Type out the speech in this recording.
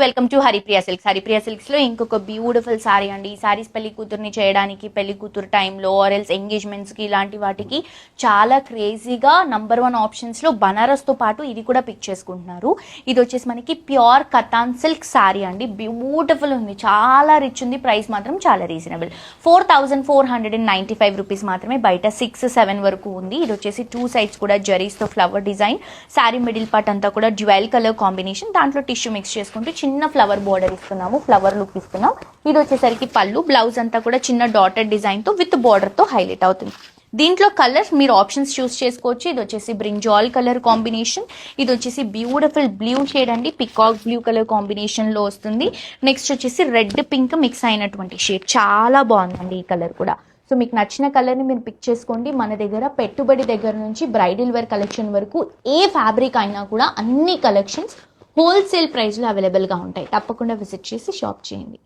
Welcome to Haripriya silks. Haripriya silks లో ఇంకొక beautiful sorry అండి. ఈ సారీస్ పెళ్లి కూతుర్ని చేయడానికి, పెళ్లి కూతురు టైంలో ఆర్ఎల్స్ ఎంగేజ్మెంట్స్ కి ఇలాంటి వాటికి చాలా క్రేజీగా #1 ఆప్షన్స్ లో బనారస్ తో పాటు ఇది కూడా పిక్ చేసుకుంటున్నారు. ఇది వచ్చేసి మనకి ప్యూర్ కతాన్ సిల్క్ సారీ అండి. బ్యూటిఫుల్ ఉంది, చాలా రిచ్ ఉంది. ప్రైస్ మాత్రం చాలా రీజనబుల్, 4495 రూపీస్ మాత్రమే. బయట 6-7 వరకు ఉంది. ఇది వచ్చేసి 2 సైడ్స్ కూడా జరీస్ తో flower design. Sorry middle part అంతా కూడా డ్యూయల్ కలర్ కాంబినేషన్. దాంట్లో టిష్యూ మిక్స్ చేసుకుంటూ చిన్న ఫ్లవర్ బోర్డర్ ఇస్తున్నాము, ఫ్లవర్ లుక్ ఇస్తున్నాం. ఇది వచ్చేసరికి పళ్ళు. బ్లౌజ్ అంతా కూడా చిన్న డాటెడ్ డిజైన్ తో విత్ బోర్డర్ తో హైలైట్ అవుతుంది. దీంట్లో కలర్స్ మీరు ఆప్షన్స్ చూస్ చేసుకోవచ్చు. ఇది వచ్చేసి బ్రింజాల్ కలర్ కాంబినేషన్. ఇది వచ్చేసి బ్యూటిఫుల్ బ్లూ షేడ్ అండి, పికాక్ బ్లూ కలర్ కాంబినేషన్ లో వస్తుంది. నెక్స్ట్ వచ్చేసి రెడ్ పింక్ మిక్స్ అయినటువంటి షేడ్, చాలా బాగుందండి ఈ కలర్ కూడా. సో మీకు నచ్చిన కలర్ని మీరు పిక్ చేసుకోండి. మన దగ్గర పెట్టుబడి దగ్గర నుంచి బ్రైడల్ వేర్ కలెక్షన్ వరకు ఏ ఫ్యాబ్రిక్ అయినా కూడా అన్ని కలెక్షన్స్ హోల్సేల్ ప్రైస్లో అవైలబుల్గా ఉంటాయి. తప్పకుండా విజిట్ చేసి షాప్ చేయండి.